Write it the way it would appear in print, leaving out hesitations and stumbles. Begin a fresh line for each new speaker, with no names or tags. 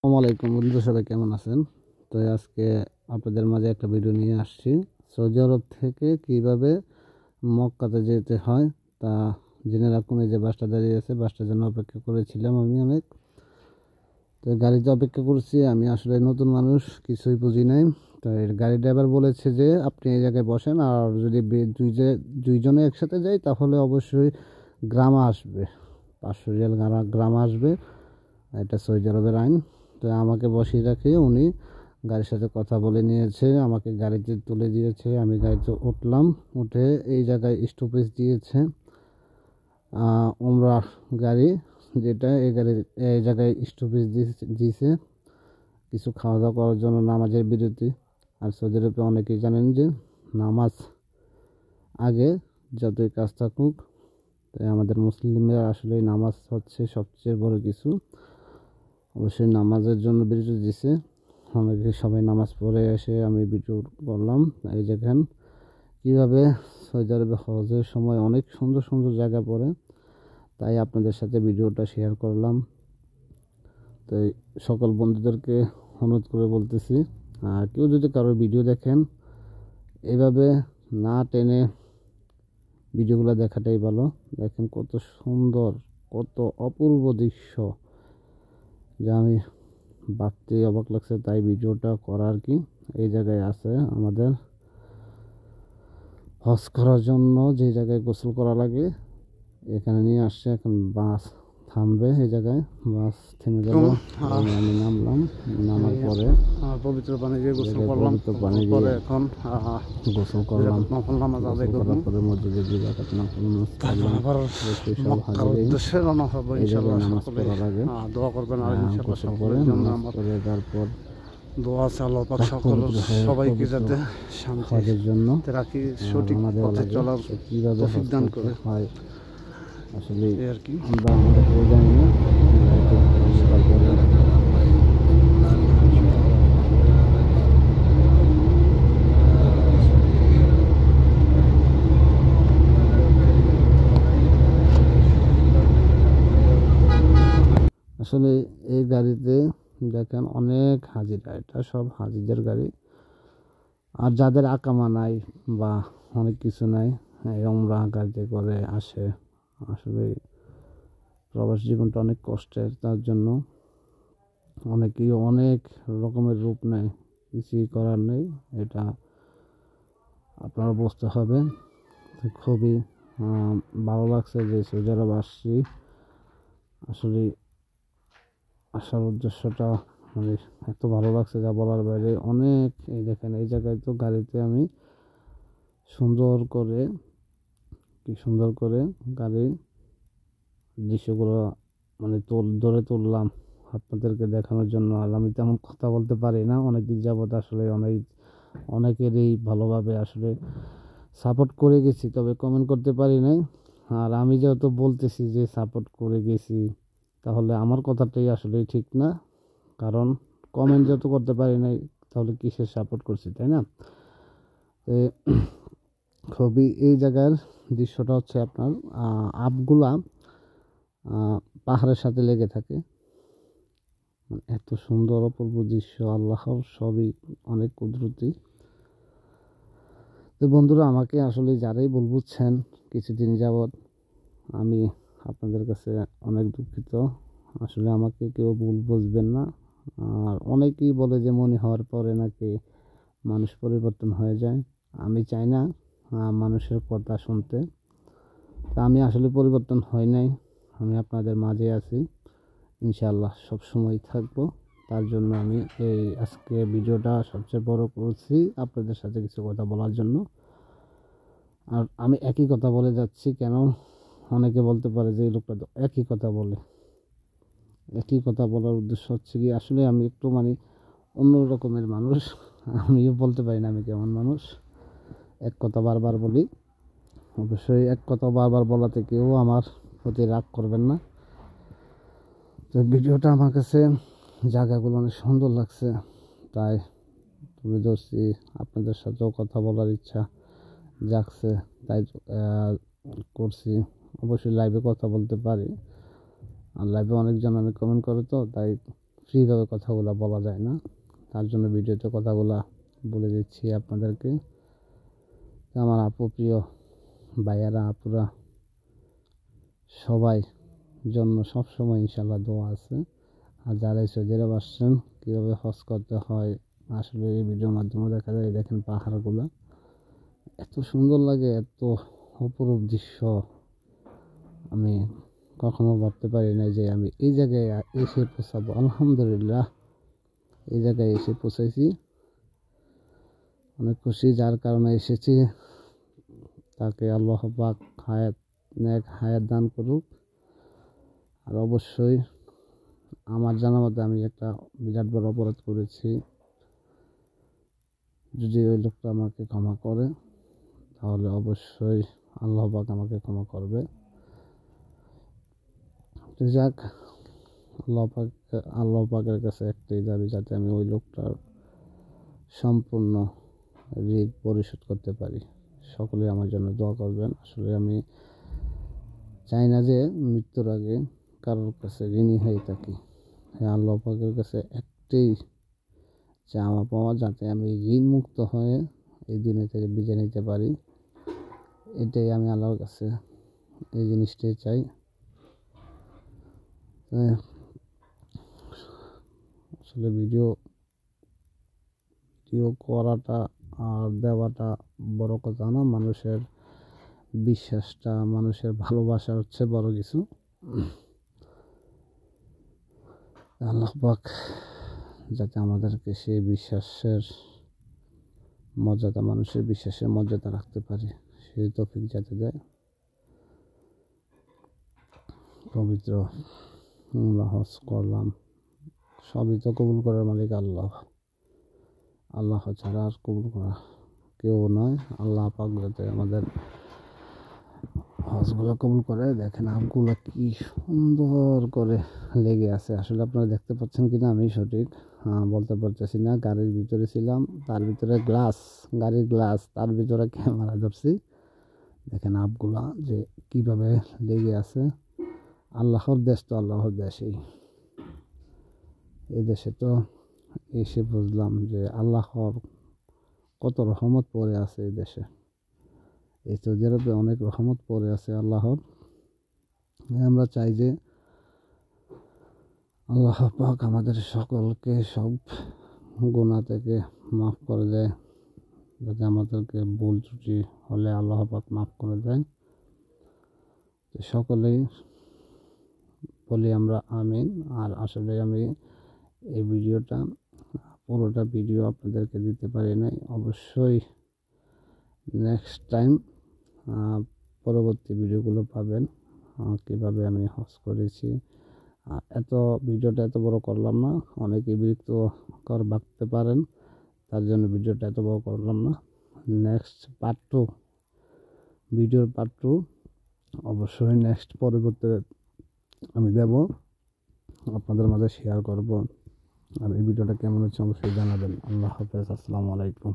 আসসালামু আলাইকুম বন্ধুরা, সবাই কেমন আছেন? তো আজকে আপনাদের মাঝে একটা ভিডিও নিয়ে আসছি। সৌদি আরব থেকে কিভাবে মক্কাতে যেতে হয় তা জেনে রাখুন। এই যে বাসটা দাঁড়িয়ে আছে, বাসটার জন্য অপেক্ষা করেছিলাম আমি অনেক। তো গাড়িতে অপেক্ষা করছি। আমি আসলে নতুন মানুষ, কিছুই বুঝি নাই। তো এর গাড়ি ড্রাইভার বলেছে যে আপনি এই জায়গায় বসেন, আর যদি দুইজনে একসাথে যাই তাহলে অবশ্যই গ্রামা আসবে, 500 রিয়াল গ্রামা আসবে। এটা সৌদি আরবের আইন। তো আমাকে বসিয়ে রাখে উনি গাড়ির সাথে কথা বলে নিয়েছে, আমাকে গাড়িতে তুলে দিয়েছে। আমি গাড়িতে উঠলাম, উঠে এই জায়গায় স্টপেজ দিয়েছে ওমরা গাড়ি, যেটা এই জায়গায় স্টপেজ দিয়েছে কিছু খাওয়া দাওয়া করার জন্য, নামাজের বিরতি। আর সৌদি আরবে অনেকেই জানেন যে নামাজ আগে যতই কাজ থাকুক, তাই আমাদের মুসলিমরা আসলে নামাজ হচ্ছে সবচেয়ে বড় কিছু। অবশ্যই নামাজের জন্য বিরতি দিছে অনেকে, সবাই নামাজ পড়ে এসে আমি ভিডিও করলাম। এই দেখেন কীভাবে সৌদি আরবে হজের সময় অনেক সুন্দর সুন্দর জায়গা পড়ে, তাই আপনাদের সাথে ভিডিওটা শেয়ার করলাম। তো সকল বন্ধুদেরকে অনুরোধ করে বলতেছি, আর কেউ যদি কারোর ভিডিও দেখেন এভাবে না টেনে ভিডিওগুলো দেখাটাই ভালো। দেখেন কত সুন্দর, কত অপূর্ব দৃশ্য, যা আমি ভাবতে অবাক লাগছে, তাই ভিডিওটা করা আর কি। এই জায়গায় আছে আমাদের হজ করার জন্য যে জায়গায় গোসল করা লাগে, এখানে নিয়ে আসছে। এখন বাস থামবে, এই জায়গায় বাস থেমে গেল। আমি নামলাম, নামার পরে
পবিত্র পানি দিয়ে গোসল করলাম,
পবিত্র পানি
পরে
দিয়ে
এখন
গোসল করলাম।
নফল নামাজ আদায়
গোসল
করব,
করার পরে মসজিদে 2 রাকাত নফল নামাজ পড়লাম।
আবার
অবশ্যই সব
মক্কার
হাজির
উদ্দেশ্যে রওনা হব
এই জায়গায়
ইনশাআল্লাহ।
নামাজ
সকলে
পড়ার আগে
দোয়া করবেন, আর ইনশাআল্লাহ
গোসল করে
সকলের জন্য
নামাজ
আমার
পড়ে তারপর
দোয়া আছে আল্লাহ পাক সবাইকে যাতে শান্তি
হজের জন্য
রাখি, সঠিক
আমাদের
পথে চলার
কীভাবে
তৌফিক দান করে
হয় আসলে
এই আর কি।
আমরা আমাদের কেউ জানি না। তারপরে আসলে এই গাড়িতে দেখেন অনেক হাজিরা, এটা সব হাজিদের গাড়ি। আর যাদের আকামা নাই বা অনেক কিছু নাই, এই ওমরা গাড়িতে করে আসে। আসলে প্রবাস জীবনটা অনেক কষ্টের, তার জন্য অনেকেই অনেক রকমের রূপ নেয়, কিছুই করার নেই। এটা আপনারা বুঝতে হবে। খুবই ভালো লাগছে যে সৌদি আরব আসছি। আসলে আসার উদ্দেশ্যটা মানে এত ভালো লাগছে যা বলার বাইরে। অনেক এই দেখেন এই জায়গায় তো গাড়িতে আমি কি সুন্দর করে গাড়ির দৃশ্যগুলো মানে ধরে তুললাম আপনাদেরকে দেখানোর জন্য। আর আমি তেমন কথা বলতে পারি না অনেক দিন যাবত, আসলে অনেকেরই ভালোভাবে আসলে সাপোর্ট করে গেছি, তবে কমেন্ট করতে পারি নাই। আর আমি যেহেতু বলতেছি যে সাপোর্ট করে গেছি, তাহলে আমার কথাটাই আসলে ঠিক না, কারণ কমেন্ট যেহেতু করতে পারি নাই তাহলে কিসের সাপোর্ট করছি, তাই না? খুবই এই জায়গার দৃশ্যটা হচ্ছে আপনার আপগুলা পাহাড়ের সাথে লেগে থাকে, মানে এত সুন্দর অপূর্ব দৃশ্য, আল্লাহর সবই অনেক কুদরতি। তো বন্ধুরা, আমাকে আসলে যারাই বুঝছেন কিছুদিন যাবৎ, আমি আপনাদের কাছে অনেক দুঃখিত। আসলে আমাকে কেউ ভুল বুঝবেন না। আর অনেকেই বলে যে মনে হওয়ার পরে নাকি মানুষ পরিবর্তন হয়ে যায়। আমি চাই না মানুষের কথা শুনতে। তা আমি আসলে পরিবর্তন হয় নাই, আমি আপনাদের মাঝে আছি, ইনশাআল্লাহ সবসময় থাকবো। তার জন্য আমি এই আজকে ভিডিওটা সবচেয়ে বড় করছি আপনাদের সাথে কিছু কথা বলার জন্য। আর আমি একই কথা বলে যাচ্ছি কেন, অনেকে বলতে পারে যে এই লোকটা তো একই কথা বলে। একই কথা বলার উদ্দেশ্য হচ্ছে কি, আসলে আমি একটু মানে অন্য রকমের মানুষ। আমিও বলতে পারি না আমি কেমন মানুষ, এক কথা বারবার বলি। অবশ্যই এক কথা বারবার বলাতে কেউ আমার প্রতি রাগ করবেন না। তো ভিডিওটা আমার কাছে জায়গাগুলো অনেক সুন্দর লাগছে, তাই তুলে ধরছি। আপনাদের সাথেও কথা বলার ইচ্ছা জাগছে, তাই করছি। অবশ্যই লাইভে কথা বলতে পারি, আর লাইভে অনেকজন আমি কমেন্ট করে, তো তাই ফ্রিভাবে কথাগুলো বলা যায় না, তার জন্য ভিডিওতে কথাগুলো বলে দিচ্ছি আপনাদেরকে। আমার আপু প্রিয় ভাইয়ারা আপুরা সবাই জন্য সবসময় ইনশাল্লাহ দোয়া আছে। আর যারা সৌদি আরব আসছেন কীভাবে হজ করতে হয় আসলে এই ভিডিওর মাধ্যমে দেখা যায়। দেখেন পাহাড়গুলো এত সুন্দর লাগে, এত অপরূপ দৃশ্য। আমি কখনো ভাবতে পারি না যে আমি এই জায়গায় এসে পৌঁছাবো। আলহামদুলিল্লাহ এই জায়গায় এসে পৌঁছাইছি, অনেক খুশি। যার কারণে এসেছি তাকে আল্লাহ পাক নেক হায়াত দান করুক। আর অবশ্যই আমার জানা মতে আমি একটা বিরাট বড় অপরাধ করেছি, যদি ওই লোকটা আমাকে ক্ষমা করে তাহলে অবশ্যই আল্লাহ পাক আমাকে ক্ষমা করবে। তো যাক, আল্লাহ পাকের কাছে একটাই দাবি, যাতে আমি ওই লোকটার সম্পূর্ণ ঋণ পরিশোধ করতে পারি। সকলে আমার জন্য দোয়া করবেন। আসলে আমি চাই না যে মৃত্যুর আগে কারোর কাছে ঋণী হয়ে থাকি। হ্যাঁ, আল্লাহ পাকের কাছে একটাই চাওয়া পাওয়া, যাতে আমি ঋণ মুক্ত হয়ে এই দুনিয়া থেকে বিদায় নিতে পারি। এটাই আমি আল্লাহর কাছে এই জিনিসটাই চাই। আসলে ভিডিও করাটা আর দেওয়াটা বড় কথা না, মানুষের বিশ্বাসটা, মানুষের ভালোবাসা হচ্ছে বড় কিছু। আল্লাহ পাক যাতে আমাদেরকে সেই বিশ্বাসের মর্যাদা, মানুষের বিশ্বাসের মর্যাদা রাখতে পারি, সেই তৌফিক যাতে দেয়। পবিত্র হজ করলাম, সবই তো কবুল করার মালিক আল্লাহ। আল্লাহ ছাড়া আর কবুল করা কেউ নয়। আল্লাহ পাক যাতে আমাদের হজগুলো কবুল করে। দেখেন আমগুলো কি সুন্দর করে লেগে আছে। আসলে আপনারা দেখতে পাচ্ছেন কিনা আমি সঠিক বলতে পারতেছি না। গাড়ির ভিতরে ছিলাম, তার ভিতরে গাড়ির গ্লাস, তার ভিতরে ক্যামেরা ধরছি। দেখেন আমগুলা যে কিভাবে লেগে আছে। আল্লাহর দেশ তো আল্লাহর দেশেই, এই দেশে তো এসে বুঝলাম যে আল্লাহর কত রহমত পড়ে আছে এই দেশে। এই সৌদি আরবে অনেক রহমত পড়ে আছে আল্লাহর। আমরা চাই যে আল্লাহ পাক আমাদের সকলকে সব গুনাহ থেকে মাফ করে দেয়, যাতে আমাদেরকে ভুল ত্রুটি হলে আল্লাহ পাক মাফ করে দেয়। সকলেই বলি আমরা আমিন। আর আসলে আমি এই পুরোটা ভিডিও আপনাদেরকে দিতে পারি নাই। অবশ্যই নেক্সট টাইম পরবর্তী ভিডিওগুলো পাবেন, কীভাবে আমি হজ করেছি। ভিডিওটা এত বড় করলাম না, অনেকে বিরক্ত ভাবতে পারেন, তার জন্য ভিডিওটা এত বড় করলাম না। নেক্সট ভিডিওর পার্ট 2 অবশ্যই পরবর্তী আমি দেব, আপনাদের মাঝে শেয়ার করব। আর এই ভিডিওটা কেমন হচ্ছে অবশ্যই জানাবেন। আল্লাহ হাফেজ, আসসালামু আলাইকুম।